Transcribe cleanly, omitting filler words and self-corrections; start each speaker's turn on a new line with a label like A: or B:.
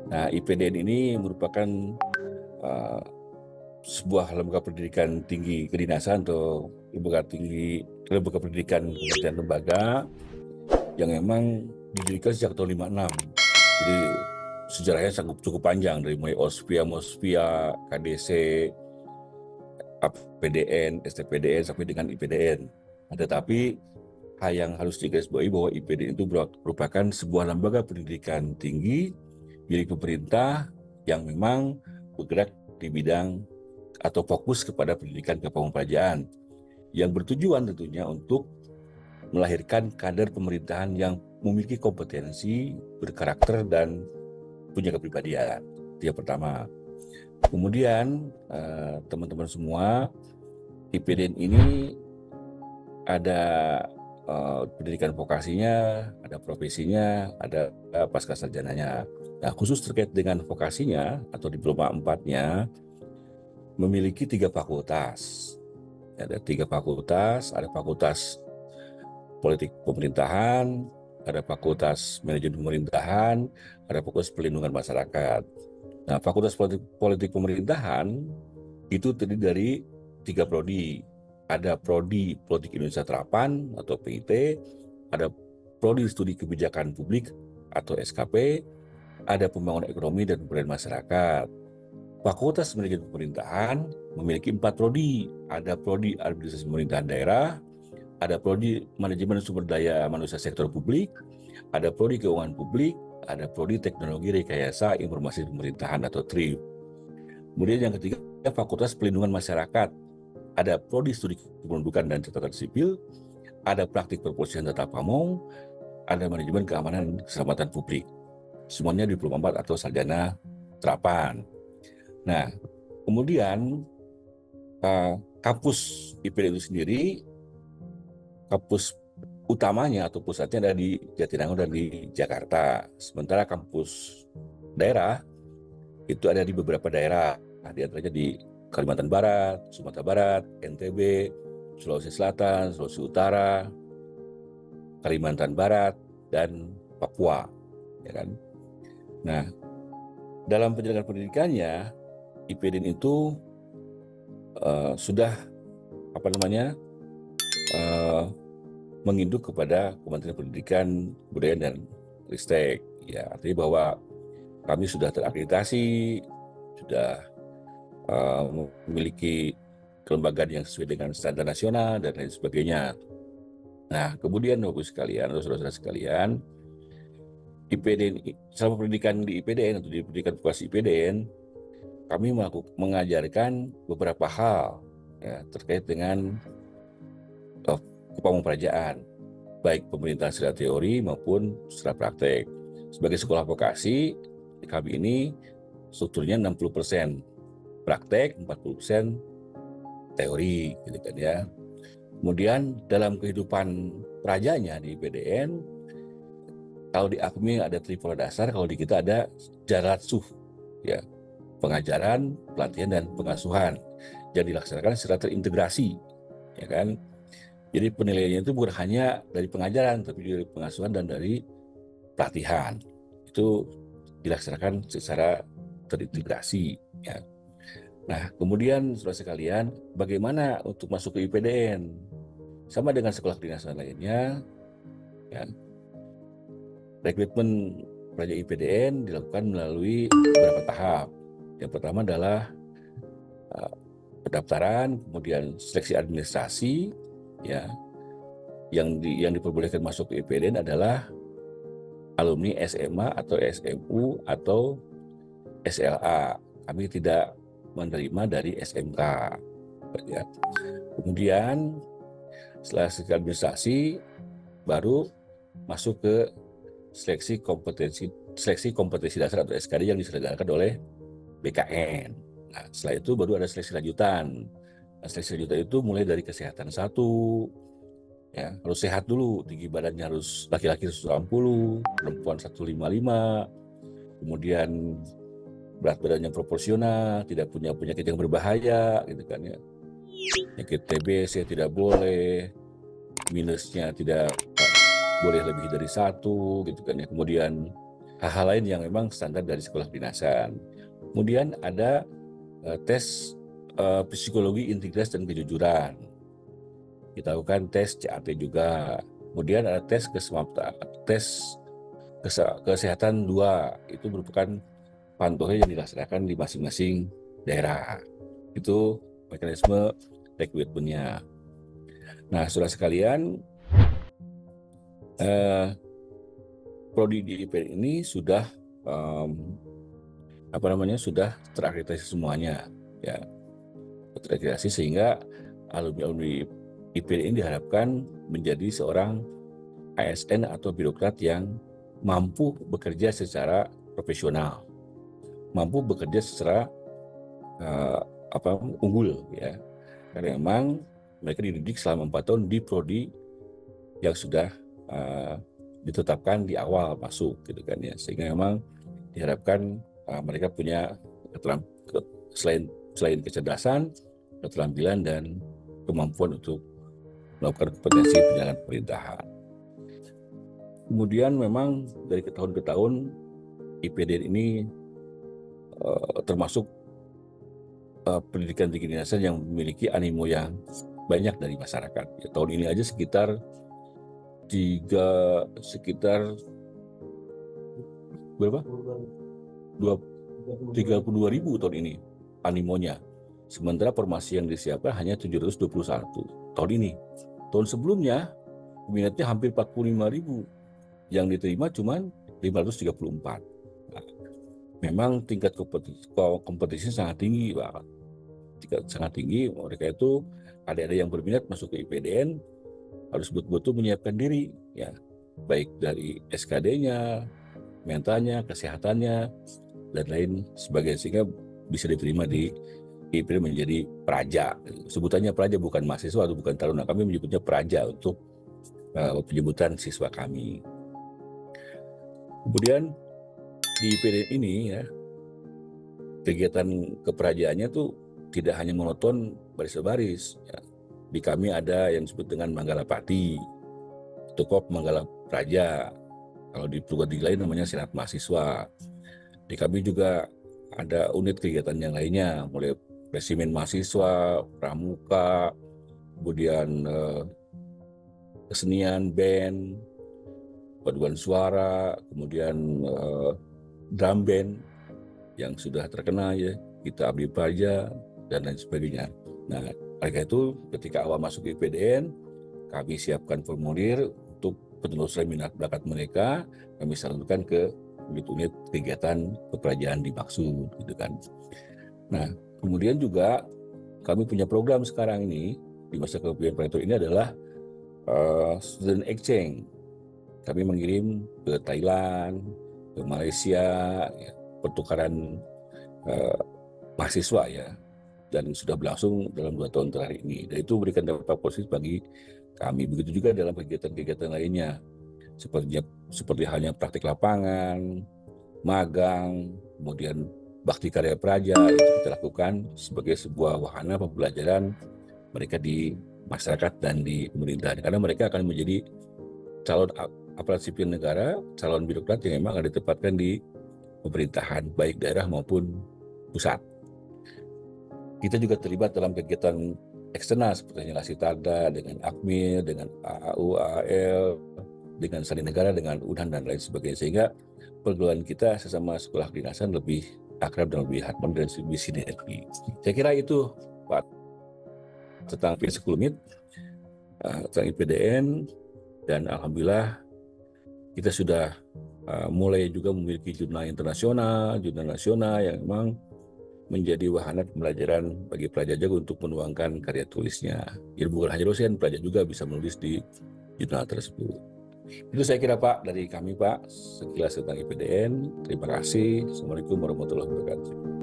A: Nah, IPDN ini merupakan uh, sebuah lembaga pendidikan tinggi kedinasan atau lembaga pendidikan kementerian lembaga yang memang didirikan sejak tahun 56. Jadi sejarahnya cukup panjang dari mulai Ospia, Mospia, KDC, APDN, STPDN sampai dengan IPDN. Tetapi hal yang harus digarisbawahi bahwa IPDN itu merupakan sebuah lembaga pendidikan tinggi milik pemerintah yang memang bergerak di bidang atau fokus kepada pendidikan kepemudaan yang bertujuan tentunya untuk melahirkan kader pemerintahan yang memiliki kompetensi, berkarakter, dan punya kepribadian. Itu yang pertama. Kemudian teman-teman semua, IPDN ini ada pendidikan vokasinya, ada profesinya, ada pasca sarjananya. Nah, khusus terkait dengan vokasinya atau diploma 4-nya, memiliki 3 fakultas. Ada 3 fakultas, ada fakultas politik pemerintahan, ada fakultas manajemen pemerintahan, ada fakultas pelindungan masyarakat. Nah, fakultas politik pemerintahan itu terdiri dari 3 prodi. Ada prodi politik Indonesia Terapan atau PIT, ada prodi studi kebijakan publik atau SKP, ada pembangunan ekonomi dan pemberdayaan masyarakat. Fakultas manajemen pemerintahan memiliki 4 prodi. Ada prodi administrasi pemerintahan daerah, ada prodi manajemen sumber daya manusia sektor publik, ada prodi keuangan publik, ada prodi teknologi rekayasa informasi pemerintahan atau TRIP. Kemudian yang ketiga, fakultas pelindungan masyarakat. Ada prodi studi kependudukan dan catatan sipil, ada praktik perpolisian data pamong, ada manajemen keamanan dan keselamatan publik. Semuanya diploma 4 atau sarjana terapan. Nah, kemudian kampus IPDN itu sendiri, kampus utamanya atau pusatnya ada di Jatinangor dan di Jakarta. Sementara kampus daerah itu ada di beberapa daerah, di antaranya di Kalimantan Barat, Sumatera Barat, NTB, Sulawesi Selatan, Sulawesi Utara, Kalimantan Barat, dan Papua. Ya kan? Nah, dalam penjalangan pendidikannya, IPDN itu sudah menginduk kepada Kementerian Pendidikan, Kebudayaan, dan Ristek. Ya, artinya bahwa kami sudah terakreditasi, sudah memiliki kelembagaan yang sesuai dengan standar nasional dan lain sebagainya. Nah, kemudian Bapak sekalian, atau saudara-saudara sekalian, IPDN, selama pendidikan di IPDN atau di pendidikan vokasi IPDN, kami mengajarkan beberapa hal ya, terkait dengan kepemudaan, baik pemerintahan secara teori maupun secara praktek. Sebagai sekolah vokasi, kami ini strukturnya 60% praktek, 40% teori, gitu kan ya. Kemudian dalam kehidupan prajanya di IPDN, kalau di AKMI ada tripola dasar, kalau di kita ada jaratsuh, ya, pengajaran, pelatihan, dan pengasuhan yang dilaksanakan secara terintegrasi, ya kan. Jadi penilaiannya itu bukan hanya dari pengajaran, tapi juga dari pengasuhan dan dari pelatihan. Itu dilaksanakan secara terintegrasi, ya. Nah, kemudian saudara sekalian, bagaimana untuk masuk ke IPDN? Sama dengan sekolah kedinasan lainnya, ya, rekrutmen pelajar IPDN dilakukan melalui beberapa tahap. Yang pertama adalah pendaftaran, kemudian seleksi administrasi, ya, yang diperbolehkan masuk ke IPDN adalah alumni SMA atau SMU atau SLA. Kami tidak menerima dari SMK. Ya. Kemudian setelah seleksi administrasi, baru masuk ke seleksi kompetensi dasar atau SKD yang diselenggarakan oleh BKN. Nah, setelah itu baru ada seleksi lanjutan. Nah, seleksi lanjutan itu mulai dari kesehatan 1, ya, harus sehat dulu, tinggi badannya harus laki-laki 180, perempuan 155, kemudian berat badannya proporsional, tidak punya penyakit yang berbahaya, gitu kan ya. Penyakit TBC tidak boleh, minusnya tidak boleh lebih dari 1, gitu kan ya. Kemudian hal-hal lain yang memang standar dari sekolah kedinasan. Kemudian ada tes psikologi integritas dan kejujuran. Kita lakukan tes CAT juga. Kemudian ada tes kesehatan 2. Itu merupakan pantauan yang dilaksanakan di masing-masing daerah. Itu mekanisme rekrutmennya. Nah, saudara sekalian, prodi di IPDN ini sudah sudah terakreditasi semuanya, ya, terakreditasi sehingga alumni IPDN ini diharapkan menjadi seorang ASN atau birokrat yang mampu bekerja secara profesional, mampu bekerja secara unggul, ya, karena memang mereka dididik selama 4 tahun di prodi yang sudah ditetapkan di awal masuk, gitu kan ya, sehingga memang diharapkan mereka punya selain kecerdasan, keterampilan dan kemampuan untuk melakukan kompetensi penjalangan pemerintahan. Kemudian memang dari tahun ke tahun IPDN ini termasuk pendidikan tinggi kedinasan yang memiliki animo yang banyak dari masyarakat. Ya, tahun ini aja sekitar 32.000 tahun ini animonya. Sementara formasi yang disiapkan hanya 721 tahun ini. Tahun sebelumnya minatnya hampir 45.000, yang diterima cuma 534. Nah, memang tingkat kompetisi sangat tinggi, Pak. Sangat tinggi. Mereka itu ada yang berminat masuk ke IPDN harus betul-betul menyiapkan diri, ya, baik dari SKD-nya, mentalnya, kesehatannya, dan lain sebagainya, sehingga bisa diterima di IPDN menjadi praja. Sebutannya praja, bukan mahasiswa atau bukan taruna. Kami menyebutnya praja untuk penyebutan siswa kami. Kemudian di IPDN ini, ya, kegiatan keperajaannya tuh tidak hanya monoton baris-baris. Ya. Di kami ada yang disebut dengan Manggala Pati, Tukop Manggala Praja. Kalau di perguruan tinggi lain namanya Senat Mahasiswa. Di kami juga ada unit kegiatan yang lainnya, mulai resimen mahasiswa, pramuka, kemudian kesenian, band, paduan suara, kemudian drum band yang sudah terkenal, ya, kita abdi praja dan lain sebagainya. Nah, mereka itu ketika awal masuk ke IPDN, kami siapkan formulir untuk penelusuran minat bakat mereka, kami salurkan ke unit-unit kegiatan keperajaan dimaksud, gitu kan. Nah, kemudian juga kami punya program sekarang ini di masa kepemimpinan Pak Rektor ini adalah student exchange. Kami mengirim ke Thailand, ke Malaysia, ya, pertukaran mahasiswa, ya, dan sudah berlangsung dalam 2 tahun terakhir ini. Dan itu memberikan dampak positif bagi kami. Begitu juga dalam kegiatan-kegiatan lainnya, seperti halnya praktik lapangan, magang, kemudian bakti karya praja, itu kita lakukan sebagai sebuah wahana pembelajaran mereka di masyarakat dan di pemerintahan. Karena mereka akan menjadi calon aparat sipil negara, calon birokrat yang memang akan ditempatkan di pemerintahan, baik daerah maupun pusat. Kita juga terlibat dalam kegiatan eksternal seperti nyelasi tanda dengan AKMIL, dengan AAU, AAL, dengan Sandi Negara, dengan UNHAN dan lain sebagainya, sehingga pergaulan kita sesama sekolah kedinasan lebih akrab dan lebih harmoni dan lebih sinergi. Saya kira itu, Pak, tentang sekelumit tentang IPDN, dan alhamdulillah kita sudah mulai juga memiliki jurnal internasional, jurnal nasional yang memang menjadi wahana pembelajaran bagi pelajar jago untuk menuangkan karya tulisnya. Jadi bukan hanya dosen, pelajar juga bisa menulis di jurnal tersebut. Itu saya kira, Pak, dari kami, Pak, sekilas tentang IPDN. Terima kasih. Assalamualaikum warahmatullahi wabarakatuh.